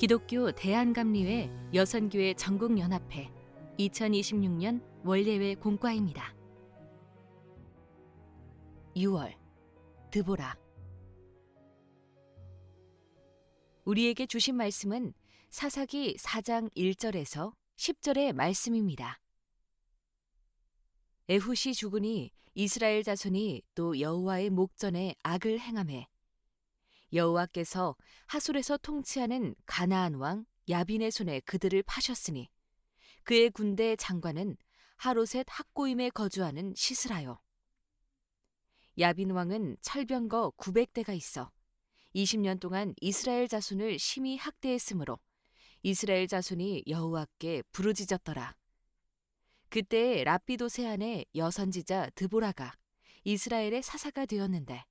기독교 대한감리회 여선교회 전국연합회 2026년 원례회 공과입니다. 6월 드보라. 우리에게 주신 말씀은 사사기 4장 1절에서 10절의 말씀입니다. 에훗이 죽으니 이스라엘 자손이 또 여호와의 목전에 악을 행하매 여호와께서 하솔에서 통치하는 가나안 왕 야빈의 손에 그들을 파셨으니 그의 군대 장관은 하로셋 학고임에 거주하는 시스라요. 야빈 왕은 철병거 900대가 있어 20년 동안 이스라엘 자손을 심히 학대했으므로 이스라엘 자손이 여호와께 부르짖었더라. 그때 라피도세 아내 여선지자 드보라가 이스라엘의 사사가 되었는데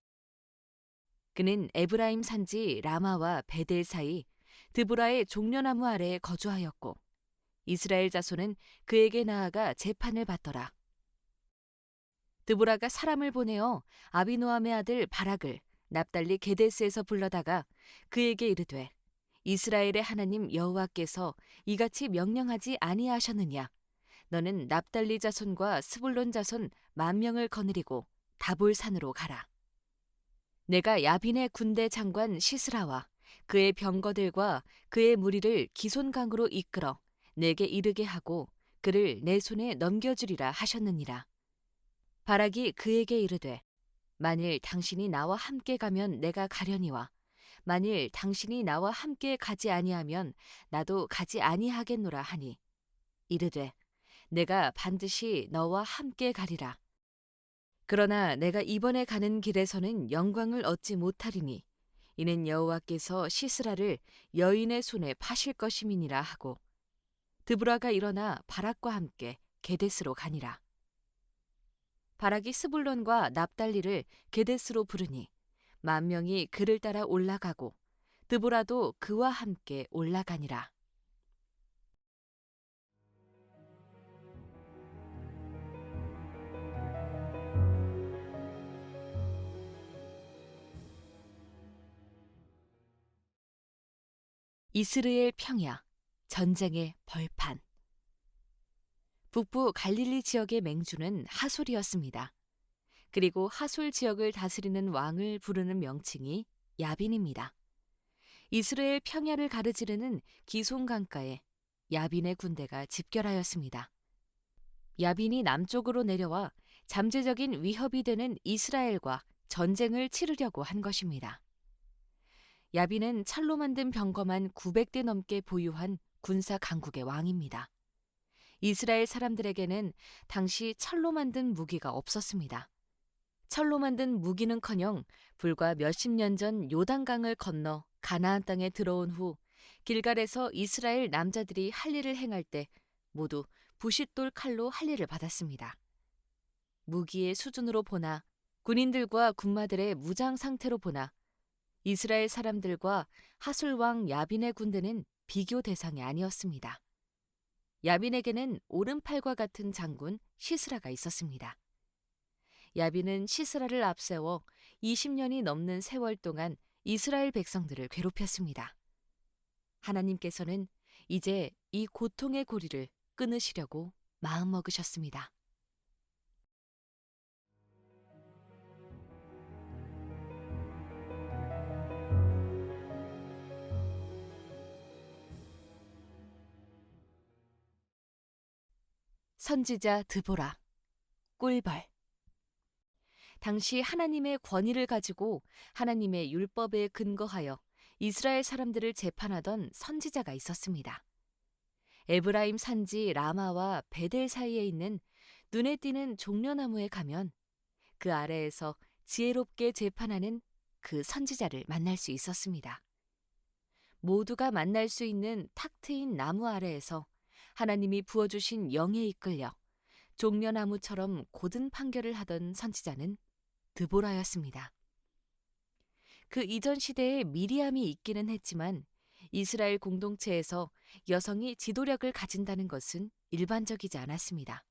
그는 에브라임 산지 라마와 베델 사이 드보라의 종려나무 아래에 거주하였고 이스라엘 자손은 그에게 나아가 재판을 받더라. 드보라가 사람을 보내어 아비노함의 아들 바락을 납달리 게데스에서 불러다가 그에게 이르되 이스라엘의 하나님 여호와께서 이같이 명령하지 아니하셨느냐. 너는 납달리 자손과 스불론 자손 10,000명을 거느리고 다볼 산으로 가라. 내가 야빈의 군대 장관 시스라와 그의 병거들과 그의 무리를 기손강으로 이끌어 내게 이르게 하고 그를 내 손에 넘겨주리라 하셨느니라. 바락이 그에게 이르되 만일 당신이 나와 함께 가면 내가 가려니와 만일 당신이 나와 함께 가지 아니하면 나도 가지 아니하겠노라 하니 이르되 내가 반드시 너와 함께 가리라. 그러나 내가 이번에 가는 길에서는 영광을 얻지 못하리니 이는 여호와께서 시스라를 여인의 손에 파실 것임이니라 하고 드보라가 일어나 바락과 함께 게데스로 가니라. 바락이 스불론과 납달리를 게데스로 부르니 10,000명이 그를 따라 올라가고 드보라도 그와 함께 올라가니라. 이스라엘 평야, 전쟁의 벌판. 북부 갈릴리 지역의 맹주는 하솔이었습니다. 그리고 하솔 지역을 다스리는 왕을 부르는 명칭이 야빈입니다. 이스라엘 평야를 가르지르는 기손 강가에 야빈의 군대가 집결하였습니다. 야빈이 남쪽으로 내려와 잠재적인 위협이 되는 이스라엘과 전쟁을 치르려고 한 것입니다. 야빈은 철로 만든 병거만 900대 넘게 보유한 군사 강국의 왕입니다. 이스라엘 사람들에게는 당시 철로 만든 무기가 없었습니다. 철로 만든 무기는커녕 불과 몇십 년 전 요단강을 건너 가나안 땅에 들어온 후 길갈에서 이스라엘 남자들이 할 일을 행할 때 모두 부싯돌 칼로 할 일을 받았습니다. 무기의 수준으로 보나 군인들과 군마들의 무장 상태로 보나 이스라엘 사람들과 하솔 왕 야빈의 군대는 비교 대상이 아니었습니다. 야빈에게는 오른팔과 같은 장군 시스라가 있었습니다. 야빈은 시스라를 앞세워 20년이 넘는 세월 동안 이스라엘 백성들을 괴롭혔습니다. 하나님께서는 이제 이 고통의 고리를 끊으시려고 마음먹으셨습니다. 선지자 드보라, 꿀벌. 당시 하나님의 권위를 가지고 하나님의 율법에 근거하여 이스라엘 사람들을 재판하던 선지자가 있었습니다. 에브라임 산지 라마와 베델 사이에 있는 눈에 띄는 종려나무에 가면 그 아래에서 지혜롭게 재판하는 그 선지자를 만날 수 있었습니다. 모두가 만날 수 있는 탁 트인 나무 아래에서 하나님이 부어주신 영에 이끌려 종려나무처럼 고든 판결을 하던 선지자는 드보라였습니다. 그 이전 시대에 미리암이 있기는 했지만 이스라엘 공동체에서 여성이 지도력을 가진다는 것은 일반적이지 않았습니다.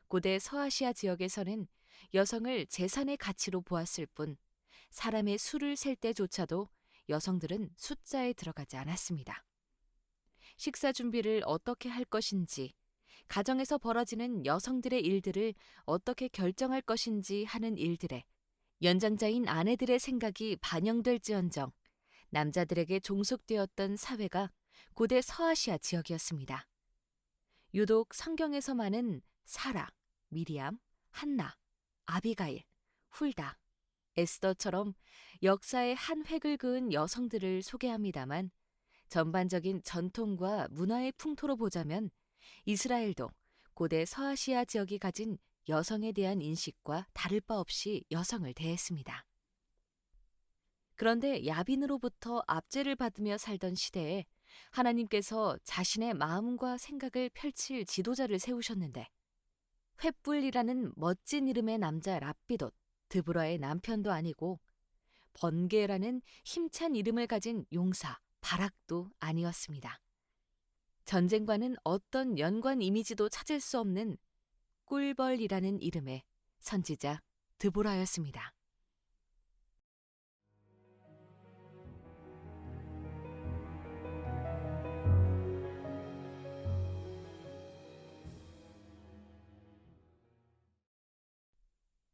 고대 서아시아 지역에서는 여성을 재산의 가치로 보았을 뿐 사람의 수를 셀 때조차도 여성들은 숫자에 들어가지 않았습니다. 식사 준비를 어떻게 할 것인지, 가정에서 벌어지는 여성들의 일들을 어떻게 결정할 것인지 하는 일들에 연장자인 아내들의 생각이 반영될지언정 남자들에게 종속되었던 사회가 고대 서아시아 지역이었습니다. 유독 성경에서 많은 사라, 미리암, 한나, 아비가일, 훌다, 에스더처럼 역사의 한 획을 그은 여성들을 소개합니다만 전반적인 전통과 문화의 풍토로 보자면 이스라엘도 고대 서아시아 지역이 가진 여성에 대한 인식과 다를 바 없이 여성을 대했습니다. 그런데 야빈으로부터 압제를 받으며 살던 시대에 하나님께서 자신의 마음과 생각을 펼칠 지도자를 세우셨는데 횃불이라는 멋진 이름의 남자 랍비돗, 드보라의 남편도 아니고 번개라는 힘찬 이름을 가진 용사, 바락도 아니었습니다. 전쟁과는 어떤 연관 이미지도 찾을 수 없는 꿀벌이라는 이름의 선지자 드보라였습니다.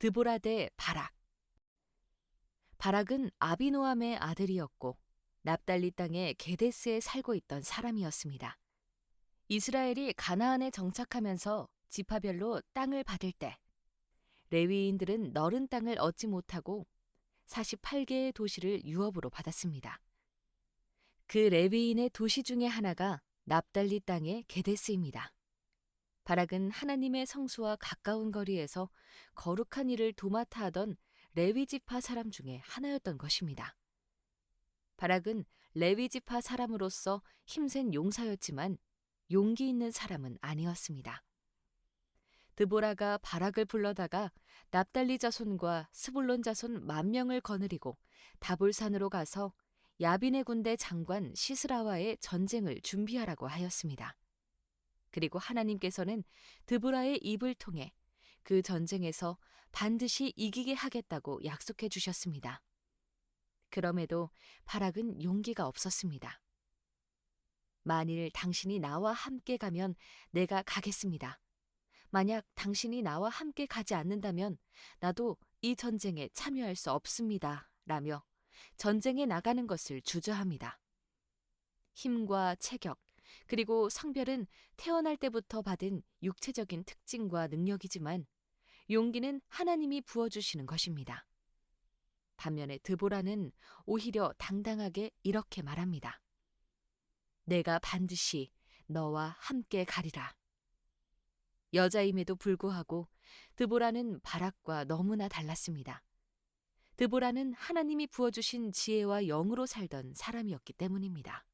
드보라 대 바락. 바락은 아비노함의 아들이었고 납달리 땅의 게데스에 살고 있던 사람이었습니다. 이스라엘이 가나안에 정착하면서 지파별로 땅을 받을 때 레위인들은 너른 땅을 얻지 못하고 48개의 도시를 유업으로 받았습니다. 그 레위인의 도시 중에 하나가 납달리 땅의 게데스입니다. 바락은 하나님의 성수와 가까운 거리에서 거룩한 일을 도맡아 하던 레위 지파 사람 중에 하나였던 것입니다. 바락은 레위 지파 사람으로서 힘센 용사였지만 용기 있는 사람은 아니었습니다. 드보라가 바락을 불러다가 납달리 자손과 스불론 자손 10,000명을 거느리고 다볼산으로 가서 야빈의 군대 장관 시스라와의 전쟁을 준비하라고 하였습니다. 그리고 하나님께서는 드보라의 입을 통해 그 전쟁에서 반드시 이기게 하겠다고 약속해 주셨습니다. 그럼에도 바락은 용기가 없었습니다. 만일 당신이 나와 함께 가면 내가 가겠습니다. 만약 당신이 나와 함께 가지 않는다면 나도 이 전쟁에 참여할 수 없습니다. 라며 전쟁에 나가는 것을 주저합니다. 힘과 체격, 그리고 성별은 태어날 때부터 받은 육체적인 특징과 능력이지만 용기는 하나님이 부어주시는 것입니다. 반면에 드보라는 오히려 당당하게 이렇게 말합니다. 내가 반드시 너와 함께 가리라. 여자임에도 불구하고 드보라는 바락과 너무나 달랐습니다. 드보라는 하나님이 부어주신 지혜와 영으로 살던 사람이었기 때문입니다.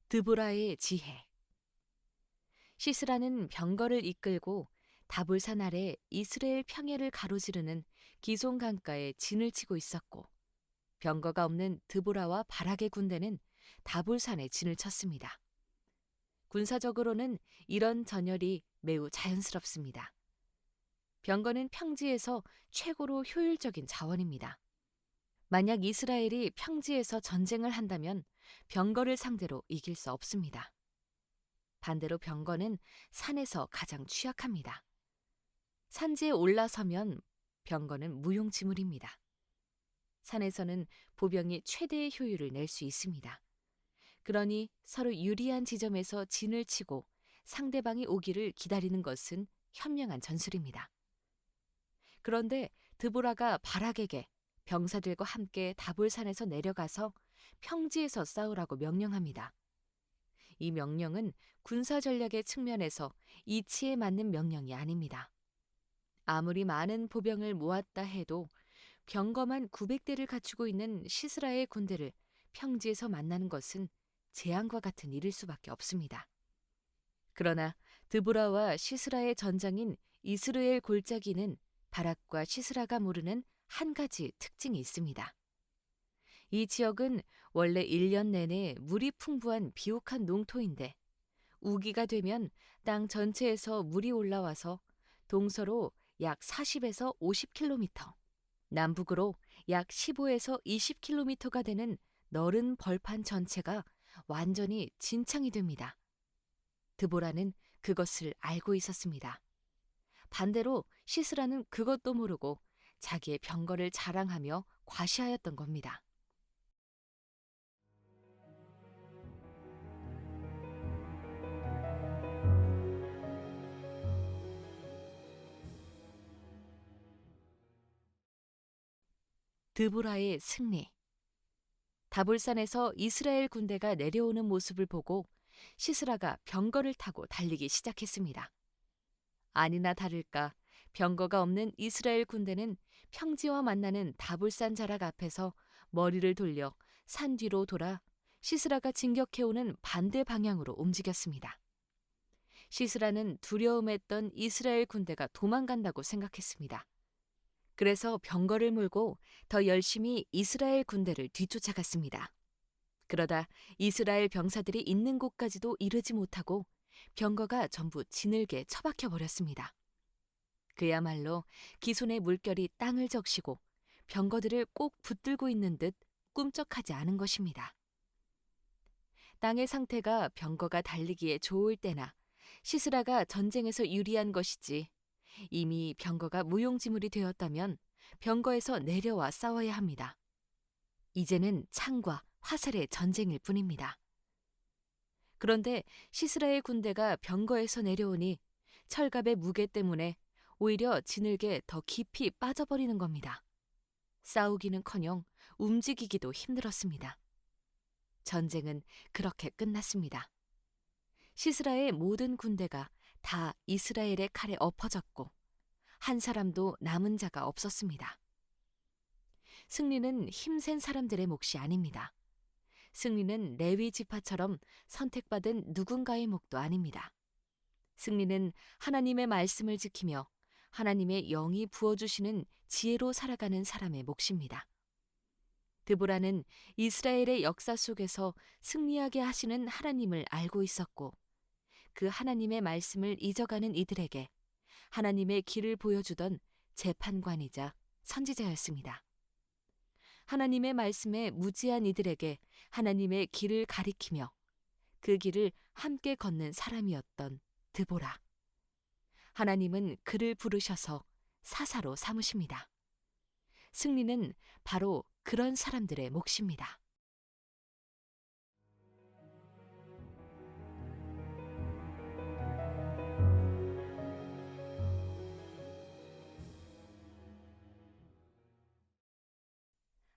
드보라의 지혜. 시스라는 병거를 이끌고 다볼산 아래 이스라엘 평야를 가로지르는 기손 강가에 진을 치고 있었고 병거가 없는 드보라와 바락의 군대는 다볼산에 진을 쳤습니다. 군사적으로는 이런 전열이 매우 자연스럽습니다. 병거는 평지에서 최고로 효율적인 자원입니다. 만약 이스라엘이 평지에서 전쟁을 한다면 병거를 상대로 이길 수 없습니다. 반대로 병거는 산에서 가장 취약합니다. 산지에 올라서면 병거는 무용지물입니다. 산에서는 보병이 최대의 효율을 낼 수 있습니다. 그러니 서로 유리한 지점에서 진을 치고 상대방이 오기를 기다리는 것은 현명한 전술입니다. 그런데 드보라가 바락에게 병사들과 함께 다볼산에서 내려가서 평지에서 싸우라고 명령합니다. 이 명령은 군사 전략의 측면에서 이치에 맞는 명령이 아닙니다. 아무리 많은 보병을 모았다 해도 병거만 900대를 갖추고 있는 시스라의 군대를 평지에서 만나는 것은 재앙과 같은 일일 수밖에 없습니다. 그러나 드보라와 시스라의 전장인 이스르엘 골짜기는 바락과 시스라가 모르는 한 가지 특징이 있습니다. 이 지역은 원래 1년 내내 물이 풍부한 비옥한 농토인데 우기가 되면 땅 전체에서 물이 올라와서 동서로 약 40에서 50km, 남북으로 약 15에서 20km가 되는 너른 벌판 전체가 완전히 진창이 됩니다. 드보라는 그것을 알고 있었습니다. 반대로 시스라는 그것도 모르고 자기의 병거를 자랑하며 과시하였던 겁니다. 드보라의 승리. 다볼산에서 이스라엘 군대가 내려오는 모습을 보고 시스라가 병거를 타고 달리기 시작했습니다. 아니나 다를까 병거가 없는 이스라엘 군대는 평지와 만나는 다볼산 자락 앞에서 머리를 돌려 산 뒤로 돌아 시스라가 진격해오는 반대 방향으로 움직였습니다. 시스라는 두려움했던 이스라엘 군대가 도망간다고 생각했습니다. 그래서 병거를 몰고 더 열심히 이스라엘 군대를 뒤쫓아갔습니다. 그러다 이스라엘 병사들이 있는 곳까지도 이르지 못하고 병거가 전부 지늘게 처박혀 버렸습니다. 그야말로 기손의 물결이 땅을 적시고 병거들을 꼭 붙들고 있는 듯 꿈쩍하지 않은 것입니다. 땅의 상태가 병거가 달리기에 좋을 때나 시스라가 전쟁에서 유리한 것이지 이미 병거가 무용지물이 되었다면 병거에서 내려와 싸워야 합니다. 이제는 창과 화살의 전쟁일 뿐입니다. 그런데 시스라의 군대가 병거에서 내려오니 철갑의 무게 때문에 오히려 지늘게 더 깊이 빠져버리는 겁니다. 싸우기는커녕 움직이기도 힘들었습니다. 전쟁은 그렇게 끝났습니다. 시스라의 모든 군대가 다 이스라엘의 칼에 엎어졌고 한 사람도 남은 자가 없었습니다. 승리는 힘센 사람들의 몫이 아닙니다. 승리는 레위 지파처럼 선택받은 누군가의 몫도 아닙니다. 승리는 하나님의 말씀을 지키며 하나님의 영이 부어주시는 지혜로 살아가는 사람의 몫입니다. 드보라는 이스라엘의 역사 속에서 승리하게 하시는 하나님을 알고 있었고 그 하나님의 말씀을 잊어가는 이들에게 하나님의 길을 보여주던 재판관이자 선지자였습니다. 하나님의 말씀에 무지한 이들에게 하나님의 길을 가리키며 그 길을 함께 걷는 사람이었던 드보라. 하나님은 그를 부르셔서 사사로 삼으십니다. 승리는 바로 그런 사람들의 몫입니다.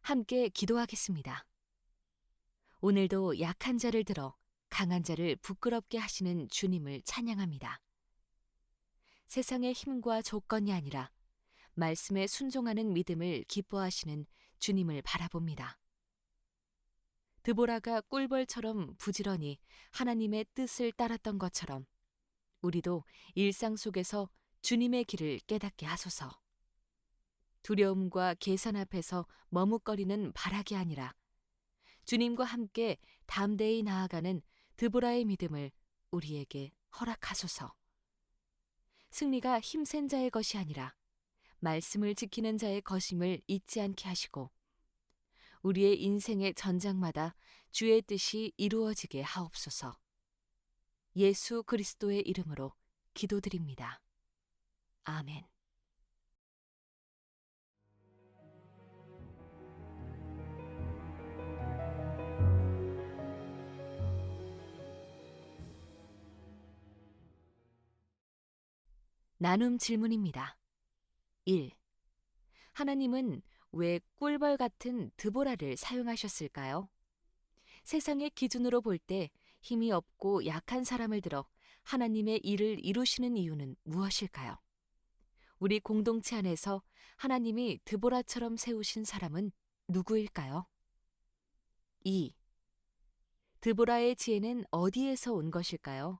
함께 기도하겠습니다. 오늘도 약한 자를 들어 강한 자를 부끄럽게 하시는 주님을 찬양합니다. 세상의 힘과 조건이 아니라 말씀에 순종하는 믿음을 기뻐하시는 주님을 바라봅니다. 드보라가 꿀벌처럼 부지런히 하나님의 뜻을 따랐던 것처럼 우리도 일상 속에서 주님의 길을 깨닫게 하소서. 두려움과 계산 앞에서 머뭇거리는 바락이 아니라 주님과 함께 담대히 나아가는 드보라의 믿음을 우리에게 허락하소서. 승리가 힘센 자의 것이 아니라 말씀을 지키는 자의 것임을 잊지 않게 하시고 우리의 인생의 전장마다 주의 뜻이 이루어지게 하옵소서. 예수 그리스도의 이름으로 기도드립니다. 아멘. 나눔 질문입니다. 1. 하나님은 왜 꿀벌 같은 드보라를 사용하셨을까요? 세상의 기준으로 볼 때 힘이 없고 약한 사람을 들어 하나님의 일을 이루시는 이유는 무엇일까요? 우리 공동체 안에서 하나님이 드보라처럼 세우신 사람은 누구일까요? 2. 드보라의 지혜는 어디에서 온 것일까요?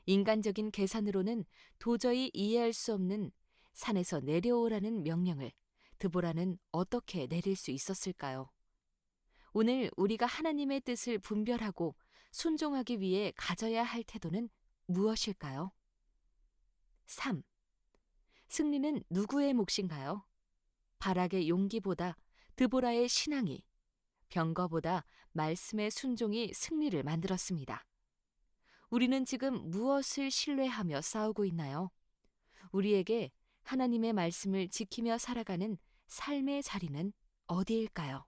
인간적인 계산으로는 도저히 이해할 수 없는 산에서 내려오라는 명령을 드보라는 어떻게 내릴 수 있었을까요? 오늘 우리가 하나님의 뜻을 분별하고 순종하기 위해 가져야 할 태도는 무엇일까요? 3. 승리는 누구의 몫인가요? 바락의 용기보다 드보라의 신앙이, 병거보다 말씀의 순종이 승리를 만들었습니다. 우리는 지금 무엇을 신뢰하며 싸우고 있나요? 우리에게 하나님의 말씀을 지키며 살아가는 삶의 자리는 어디일까요?